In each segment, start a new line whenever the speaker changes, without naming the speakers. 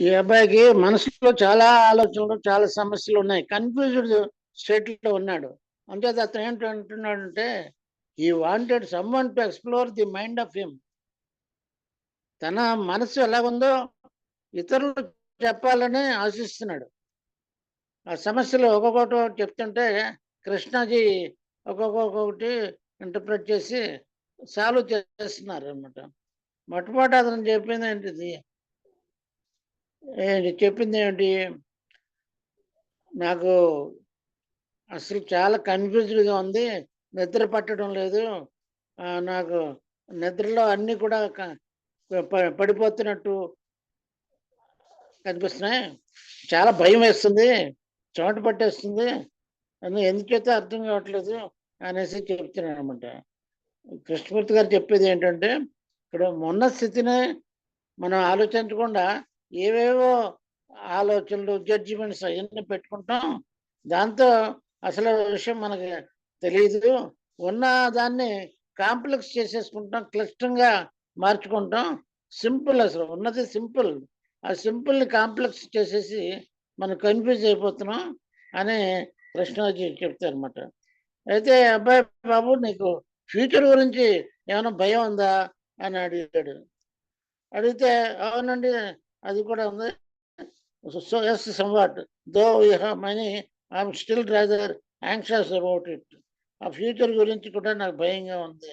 ఈ అబ్బాయికి మనసులో చాలా ఆలోచనలు, చాలా సమస్యలు ఉన్నాయి. కన్‌ఫ్యూజ్డ్ స్టేట్‌లో ఉన్నాడు. అంచేత అతను ఏంటంటున్నాడంటే, he wanted someone to explore the mind of him. తన మనసు ఎలాగుందో ఇతరులకు చెప్పాలని ఆశిస్తున్నాడు. ఆ సమస్యలు ఒక్కొక్కటి చెప్తుంటే కృష్ణాజీ ఒక్కొక్కటి ఇంటర్ప్రిట్ చేసి సాల్వ్ చేస్తున్నారనమాట. మొట్టమొదట అతను చెప్పిందేంటిది? చెప్పిందేంటి? నాకు అసలు చాలా కన్‌ఫ్యూజ్డ్‌గా ఉంది. నిద్ర పట్టడం లేదు. నాకు నిద్రలో అన్నీ కూడా పడిపోతున్నట్టు కనిపిస్తున్నాయి. చాలా భయమేస్తుంది. చెమట పట్టేస్తుంది. ఎందుచేతో అర్థం కావట్లేదు అనేసి చెప్తున్నాడనమాట. కృష్ణమూర్తి గారు చెప్పేదేంటంటే, ఇక్కడ ఉన్న స్థితిని మనం ఆలోచించకుండా ఏవేవో ఆలోచనలు, జడ్జిమెంట్స్ అయన్నీ పెట్టుకుంటాం. దాంతో అసలు విషయం మనకి తెలీదు. ఉన్న దాన్ని కాంప్లెక్స్ చేసేసుకుంటాం. క్లిష్టంగా మార్చుకుంటాం. సింపుల్ అసలు ఉన్నది సింపుల్. ఆ సింపుల్‌ని కాంప్లెక్స్ చేసేసి మనం కన్‌ఫ్యూజ్ అయిపోతున్నాం అని కృష్ణాజీ చెప్తారనమాట. అయితే "అబ్బాయి బాబు నీకు ఫ్యూచర్ గురించి ఏమైనా భయం ఉందా?" అని అడిగాడు. అడిగితే అవునండి అది కూడా ఉంది. So yes somewhat. Though we have money I am still rather anxious about it. ఆ ఫ్యూచర్ గురించి కూడా నాకు భయంగా ఉంది.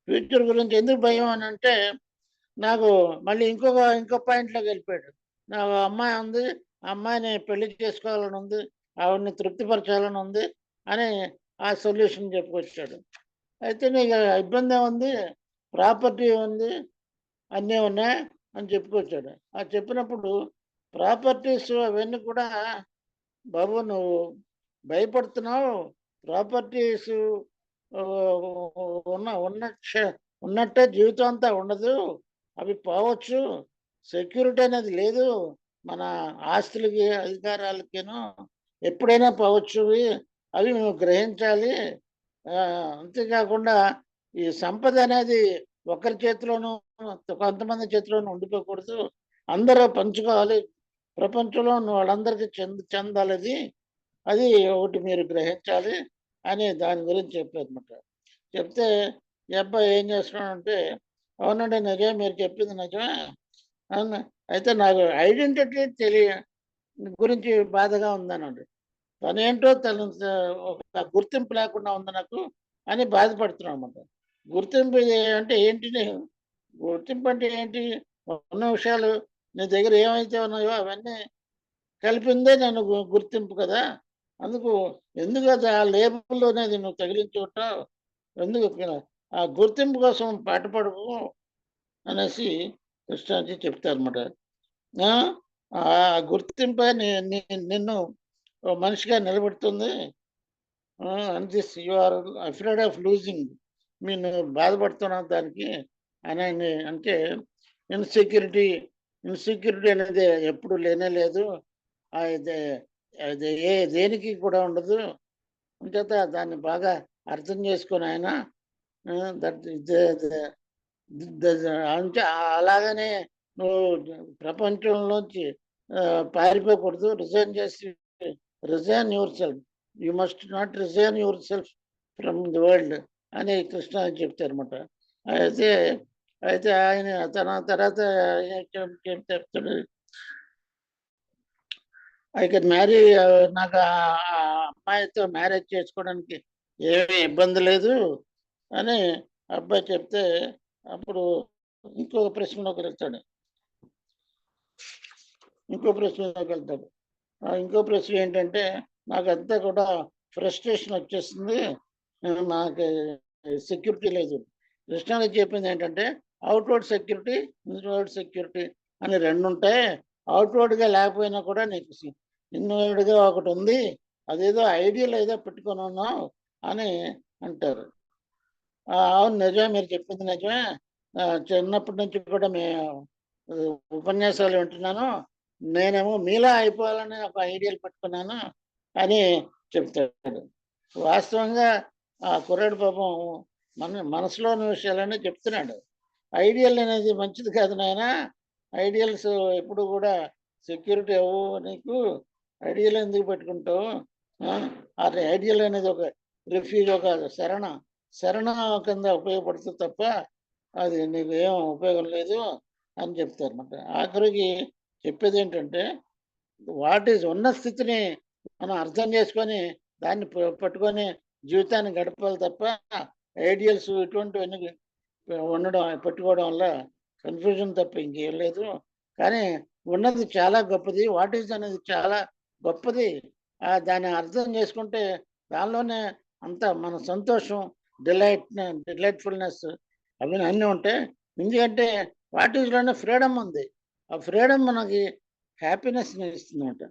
ఫ్యూచర్ గురించి ఎందుకు భయం అనంటే, నాకు మళ్ళీ ఇంకో పాయింట్‌లోకెళ్ళిపోయాడు. నాకు అమ్మాయి ఉంది. ఆ అమ్మాయిని పెళ్లి చేసుకోవాలని ఉంది. ఆవిడని తృప్తిపరచాలని ఉంది అని ఆ సొల్యూషన్ చెప్పుకొచ్చాడు. అయితే నీకు ఇబ్బందేముంది? ప్రాపర్టీ ఉంది. అన్నీ ఉన్నాయి అని చెప్పుకొచ్చాడు. ఆ చెప్పినప్పుడు ప్రాపర్టీస్ అవన్నీ కూడా బాబు నువ్వు భయపడుతున్నావు. ప్రాపర్టీస్ ఉన్న ఉన్న ఉన్నట్టే జీవితం అంతా ఉండదు. అవి పోవచ్చు. సెక్యూరిటీ అనేది లేదు. మన ఆస్తులకి, అధికారాలకిను ఎప్పుడైనా పోవచ్చు అవి. అవి నువ్వు గ్రహించాలి. అంతేకాకుండా ఈ సంపద అనేది ఒకరి చేతిలోనూ, కొంతమంది చేతిలోనూ ఉండిపోకూడదు. అందరూ పంచుకోవాలి. ప్రపంచంలో ఉన్న వాళ్ళందరికీ చెందాలది. అది ఒకటి మీరు గ్రహించాలి అని దాని గురించి చెప్పారనమాట. చెప్తే ఈ అబ్బాయి ఏం చేస్తున్నాడంటే, అవునండి నిజమే మీరు చెప్పింది నిజమే. అవును. అయితే నాకు ఐడెంటిటీ గురించి బాధగా ఉందన్నాడు. తనేంటో ఒక గుర్తింపు లేకుండా ఉంది నాకు అని బాధపడుతున్నాడనమాట. గుర్తింపు అంటే ఏంటి? గుర్తింపు అంటే ఏంటి? ఉన్న విషయాలు నీ దగ్గర ఏమైతే ఉన్నాయో అవన్నీ కలిపిందే నేను గుర్తింపు కదా! అందుకు ఎందుకు అది ఆ లేబుల్ అనేది నువ్వు తగిలించుకుంటావు? ఎందుకు ఆ గుర్తింపు కోసం పాటుపడకు అనేసి కృష్ణాజీ చెప్తారన్నమాట. ఆ! ఆ గుర్తింపే నిన్ను ఓ మనిషిగా నిలబెడుతుంది. And this you are afraid of losing. నువ్వు బాధపడుతున్నావు దానికి అని అంటే ఇన్‌సెక్యూరిటీ, ఇన్‌సెక్యూరిటీ అనేది ఎప్పుడు లేనే లేదు. అది అది దేనికి కూడా ఉండదు. అంచేత దాన్ని బాగా అర్థం చేసుకొని ఆయన దట్ ద ద ద అంటే అలాగనే నువ్వు ప్రపంచంలోంచి పారిపోకూడదు. Resign yourself. You must not resign yourself from the world అని కృష్ణ చెప్తారన్నమాట. అయితే అయితే ఆయన తర్వాత ఏం చెప్తాడు, ఐ కెన్ మ్యారీ, నాకు ఆ అమ్మాయితో మ్యారేజ్ చేసుకోవడానికి ఏమీ ఇబ్బంది లేదు అని అబ్బాయి చెప్తే, అప్పుడు ఇంకొక ప్రశ్నలోకి వెళ్తాడు. ఇంకో ప్రశ్నలోకి వెళ్తాడు. ఇంకో ప్రశ్న ఏంటంటే, నాకంతా కూడా ఫ్రస్ట్రేషన్ వచ్చేస్తుంది. నాకు సెక్యూరిటీ లేదు. కృష్ణాజీ చెప్పింది ఏంటంటే, అవుట్‌వర్డ్ సెక్యూరిటీ, ఇన్‌వర్డ్ సెక్యూరిటీ అని 2 ఉంటాయి. అవుట్‌వర్డ్‌గా లేకపోయినా కూడా నీకు ఇన్‌వర్డ్‌గా ఒకటి ఉంది. అదేదో ఐడియల్ ఏదో పెట్టుకొని ఉన్నావు అని అంటారు. అవును నిజమే మీరు చెప్పింది నిజమే. చిన్నప్పటి నుంచి కూడా ఉపన్యాసాలు వింటున్నాను. నేనేమో మీలా అయిపోవాలని ఒక ఐడియల్ పెట్టుకున్నాను అని చెప్తాడు. వాస్తవంగా ఆ కుర్రాడు పాపం మనసులోని విషయాలన్నీ చెప్తున్నాడు. ఐడియల్ అనేది మంచిది కాదు నాయన. ఐడియల్స్ ఎప్పుడు కూడా సెక్యూరిటీ అవ్వు నీకు. ఐడియల్ ఎందుకు పెట్టుకుంటావు? అది ఐడియల్ అనేది ఒక రిఫ్యూజ్, ఒక శరణ కింద ఉపయోగపడుతుంది తప్ప అది నీకు ఏం ఉపయోగం లేదు అని చెప్తారు అన్నమాట. ఆఖరికి చెప్పేది ఏంటంటే ఉన్న స్థితిని మనం అర్థం చేసుకొని దాన్ని పట్టుకొని జీవితాన్ని గడపాలి తప్ప ఐడియల్స్ ఇటువంటివన్నీ పెట్టుకోవడం వల్ల కన్ఫ్యూజన్ తప్ప ఇంకేం లేదు. కానీ ఉన్నది చాలా గొప్పది, వాట్ ఈజ్ అనేది చాలా గొప్పది. దాన్ని అర్థం చేసుకుంటే దానిలోనే అంత మన సంతోషం, డిలైట్ఫుల్నెస్ అవన్నీ అన్నీ ఉంటాయి. ఎందుకంటే వాట్ ఈజ్లోనే ఫ్రీడమ్ ఉంది. ఆ ఫ్రీడమ్ మనకి హ్యాపీనెస్ని ఇస్తుంది అనమాట,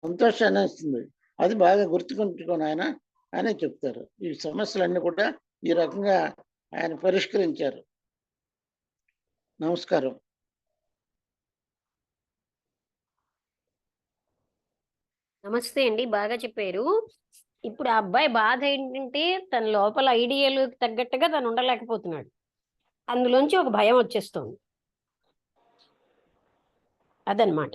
సంతోషాన్ని ఇస్తుంది. అది బాగా గుర్తుకుంటుకోను ఆయన అని చెప్తారు. ఈ సమస్యలన్నీ కూడా ఈ రకంగా ఆయన పరిష్కరించారు. నమస్కారం.
నమస్తే అండి, బాగా చెప్పారు. ఇప్పుడు ఆ అబ్బాయి బాధ ఏంటంటే తన లోపల ఐడియాలు తగ్గట్టుగా తను ఉండలేకపోతున్నాడు. అందులోంచి ఒక భయం వచ్చేస్తుంది. అదనమాట.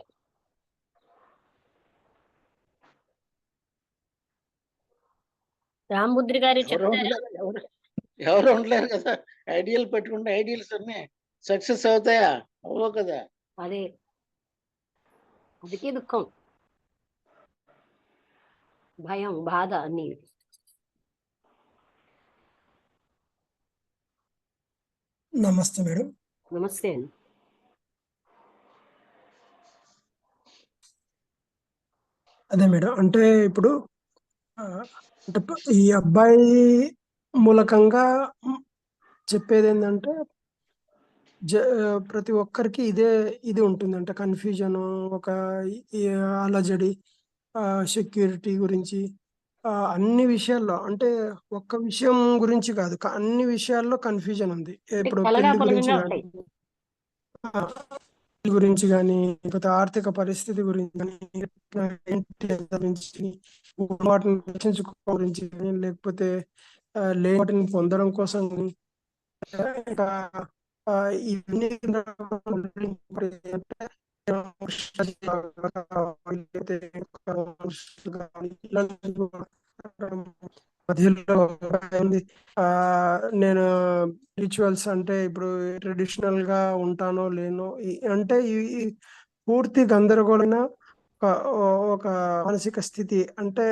రామబుద్రి గారు
ఎవరు ఉండలేరు కదా. ఐడియల్ పెట్టుకుంటే ఐడియల్స్ అన్ని సక్సెస్ అవుతాయా? అవ్వవు కదా.
అదే అందుకే దుఃఖం, భయం, బాధ అన్ని.
నమస్తే మేడం.
నమస్తే అండి.
అదే మేడం, అంటే ఇప్పుడు అంటే ఈ అబ్బాయి మూలకంగా చెప్పేది ఏంటంటే ప్రతి ఒక్కరికి ఇది ఉంటుంది, అంటే కన్ఫ్యూజన్, ఒక అలజడి, సెక్యూరిటీ గురించి, అన్ని విషయాల్లో, అంటే ఒక్క విషయం గురించి కాదు, అన్ని విషయాల్లో కన్ఫ్యూజన్ ఉంది. ఇప్పుడు పెళ్లి గురించి కానీ లేకపోతే ఆర్థిక పరిస్థితి గురించి కానీ, వాటిని రక్షించుకోవడం గురించి కానీ, లేకపోతే లేని వాటిని పొందడం కోసం ఇంకా ఇవన్నీ మధ్యలో నేను రిచువల్స్, అంటే ఇప్పుడు ట్రెడిషనల్ గా ఉంటానో లేనో, అంటే ఈ పూర్తి గందరగోళమైన ఒక మానసిక స్థితి. అంటే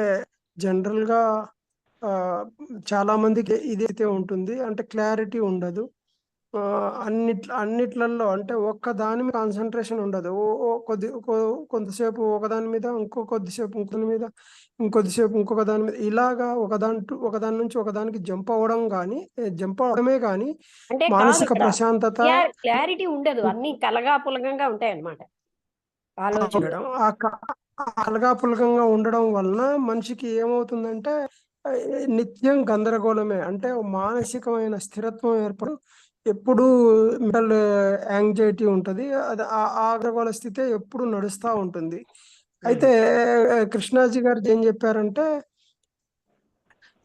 జనరల్ గా చాలా మందికి ఇదైతే ఉంటుంది, అంటే క్లారిటీ ఉండదు. అన్నిట్లలో అంటే ఒక్క దాని మీద కాన్సన్ట్రేషన్ ఉండదు. కొంతసేపు ఒకదాని మీద, కొద్దిసేపు ఇంకొక మీద, ఇంకొద్దిసేపు ఇంకొక దాని మీద, ఇలాగా ఒకదాని నుంచి ఒకదానికి జంప్ అవడమే కానీ మానసిక ప్రశాంతత,
క్లారిటీ ఉండదు. అన్ని కలగాపులగంగా ఉంటాయి అన్నమాట.
మేడం, ఆ కలగాపులగంగా ఉండడం వలన మనిషికి ఏమవుతుందంటే నిత్యం గందరగోళమే. అంటే మానసికమైన స్థిరత్వం ఏర్పడు, ఎప్పుడు మెంటల్ యాంగ్జైటీ ఉంటుంది. అది ఆ గందరగోళ స్థితి ఎప్పుడు నడుస్తూ ఉంటుంది. అయితే కృష్ణాజీ గారు ఏం చెప్పారంటే,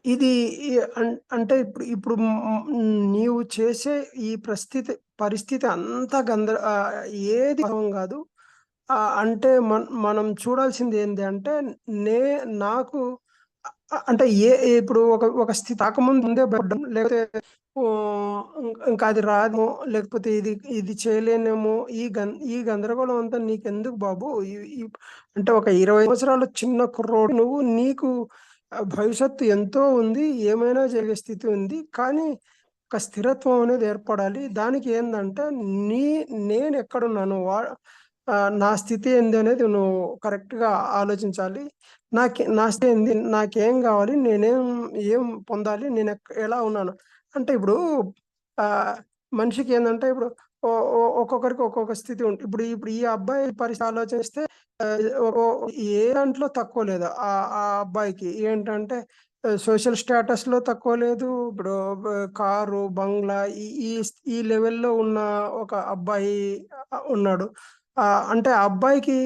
ఇది అంటే ఇప్పుడు నీవు చేసే ఈ పరిస్థితి అంతా ఏది కాదు. అంటే మనం చూడాల్సింది ఏంటి అంటే, నాకు అంటే ఇప్పుడు ఒక స్థితి రాకముందు ముందే భయపడ్డం, లేకపోతే ఇంకా అది రాదేమో, లేకపోతే ఇది చేయలేనేమో, ఈ గందరగోళం అంతా నీకెందుకు బాబు? అంటే ఒక 20 సంవత్సరాల చిన్న కుర్రోడు నువ్వు, నీకు భవిష్యత్తు ఎంతో ఉంది, ఏమైనా జరిగే స్థితి ఉంది. కానీ ఒక స్థిరత్వం అనేది ఏర్పడాలి. దానికి ఏందంటే నేను ఎక్కడున్నాను, నా స్థితి ఏంది అనేది నువ్వు కరెక్ట్గా ఆలోచించాలి. నా స్థితి ఏంది, నాకేం కావాలి, ఏం పొందాలి, నేను ఎలా ఉన్నాను అంటే, ఇప్పుడు మనిషికి ఏంటంటే, ఇప్పుడు ఒక్కొక్కరికి ఒక్కొక్క స్థితి ఉంటుంది. ఇప్పుడు ఈ అబ్బాయి పరిస్థితి ఆలోచిస్తే ఏ దాంట్లో తక్కువ లేదు. ఆ అబ్బాయికి ఏంటంటే సోషల్ స్టేటస్ లో తక్కువ లేదు. ఇప్పుడు కారు, బంగ్లా, ఈ లెవెల్లో ఉన్న ఒక అబ్బాయి ఉన్నాడు. అంటే ఆ అబ్బాయికి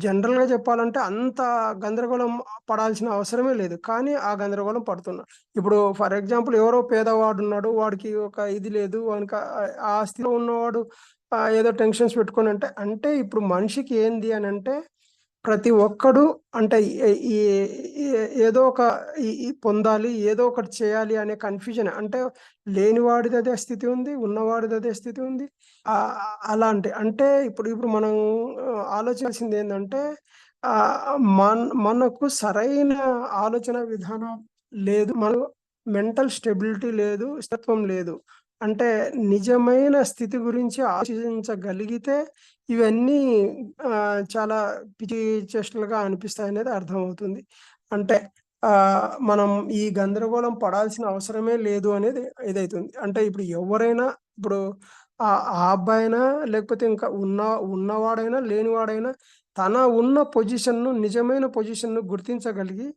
జనరల్‌గా చెప్పాలంటే అంత గందరగోళం పడాల్సిన అవసరమే లేదు. కానీ ఆ గందరగోళం పడుతున్నారు. ఇప్పుడు ఫర్ ఎగ్జాంపుల్ ఎవరో పేదవాడున్నాడు. వాడికి ఒక ఇది లేదు. వానికి ఆ స్థితిలో ఉన్నవాడు ఏదో టెన్షన్స్ పెట్టుకొనంటే అంటే ఇప్పుడు మనిషికి ఏంది అనంటే ప్రతి ఒక్కడు అంటే ఈ ఏదో ఒక ఈ పొందాలి, ఏదో ఒకటి చేయాలి అనే కన్‌ఫ్యూజన్. అంటే లేనివాడిది అదే స్థితి ఉంది. ఉన్నవాడిది అదే స్థితి ఉంది. అలాంటి అంటే ఇప్పుడు మనం ఆలోచించాల్సిందేందంటే మనకు సరైన ఆలోచన విధానం లేదు. మెంటల్ స్టెబిలిటీ లేదు. స్థిరత్వం లేదు. అంటే నిజమైన స్థితి గురించి ఆలోచించగలిగితే ఇవన్నీ చాలా పిచ్చి చేష్టలుగా అనిపిస్తాయనేది అర్థమవుతుంది. అంటే మనం ఈ గందరగోళం పడాల్సిన అవసరమే లేదు అనేది ఇదైతుంది. అంటే ఇప్పుడు ఎవరైనా ఇప్పుడు ఆ అబ్బాయైనా లేకపోతే ఇంకా ఉన్నవాడైనా, లేనివాడైనా తన ఉన్న పొజిషన్‌ను నిజమైన పొజిషన్‌ను గుర్తించగలిగి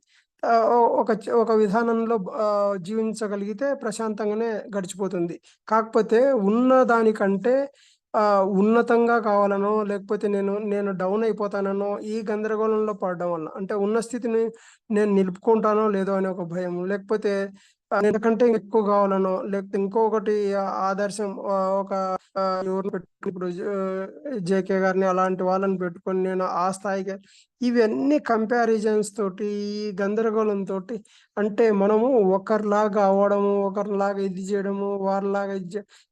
ఒక విధానంలో జీవించగలిగితే ప్రశాంతంగానే గడిచిపోతుంది. కాకపోతే ఉన్న దానికంటే ఉన్నతంగా కావాలనో, లేకపోతే నేను డౌన్ అయిపోతాననో, ఈ గందరగోళంలో పడడం వల్ల అంటే ఉన్న స్థితిని నేను నిలుపుకుంటానో లేదో అనే ఒక భయం. లేకపోతే నేనకంటే ఎక్కువ కావాలనో, లేకపోతే ఇంకొకటి ఆదర్శం ఒక ఎవరిని పెట్టుకొని ఇప్పుడు జేకే గారిని అలాంటి వాళ్ళని పెట్టుకొని నేను ఆ స్థాయికి ఇవన్నీ కంపారిజన్స్ తోటి, ఈ గందరగోళంతోటి అంటే మనము ఒకరిలాగా అవ్వడము, ఒకరిలాగా ఇది చేయడము, వారిలాగా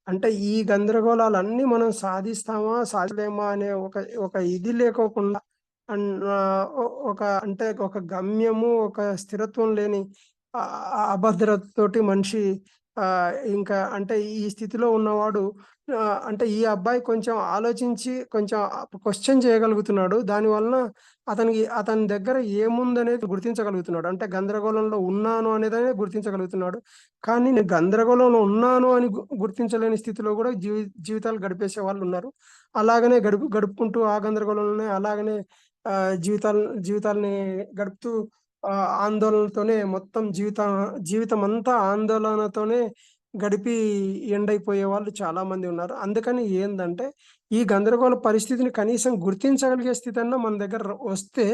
అంటే ఈ గందరగోళాలన్నీ మనం సాధిస్తామా, సాధించలేమా అనే ఒక ఇది లేకోకుండా ఒక అంటే ఒక గమ్యము, ఒక స్థిరత్వం లేని అభద్రతతోటి మనిషి ఇంకా అంటే ఈ స్థితిలో ఉన్నవాడు అంటే ఈ అబ్బాయి కొంచెం ఆలోచించి కొంచెం క్వెషన్ చేయగలుగుతున్నాడు. దానివలన అతని దగ్గర ఏముందనేది గుర్తించగలుగుతున్నాడు. అంటే గందరగోళంలో ఉన్నాను అనేదనే గుర్తించగలుగుతున్నాడు. కానీ నేను గందరగోళంలో ఉన్నాను అని గుర్తించలేని స్థితిలో కూడా జీవితాలు గడిపేసే వాళ్ళున్నారు. అలాగనే గడుపుకుంటూ ఆ గందరగోళంలోనే అలాగనే జీవితాల్ని గడుపుతూ ఆందోళనతోనే మొత్తం జీవితమంతా ఆందోళనతోనే గడిపి ఎండ్ అయిపోయే వాళ్ళు చాలా మంది ఉన్నారు. అందుకని ఏందంటే, ఈ గందరగోళ పరిస్థితిని కనీసం గుర్తించగలిగే స్థితన్నా మన దగ్గర వస్తే,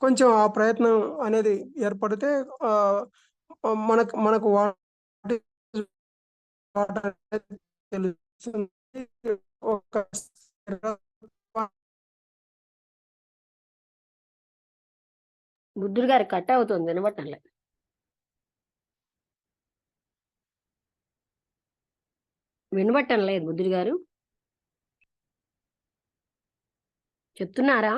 కొంచెం ఆ ప్రయత్నం అనేది ఏర్పడితే మనకు మనకు వాట్ ఈస్ వాట్ అనేది తెలుస్తుంది. ఒక
బుద్ధుడు గారు కట్ అవుతుంది, వినబట్టంలే. వినబట్టం లేదు బుద్ధుడు గారు, చెప్తున్నారా?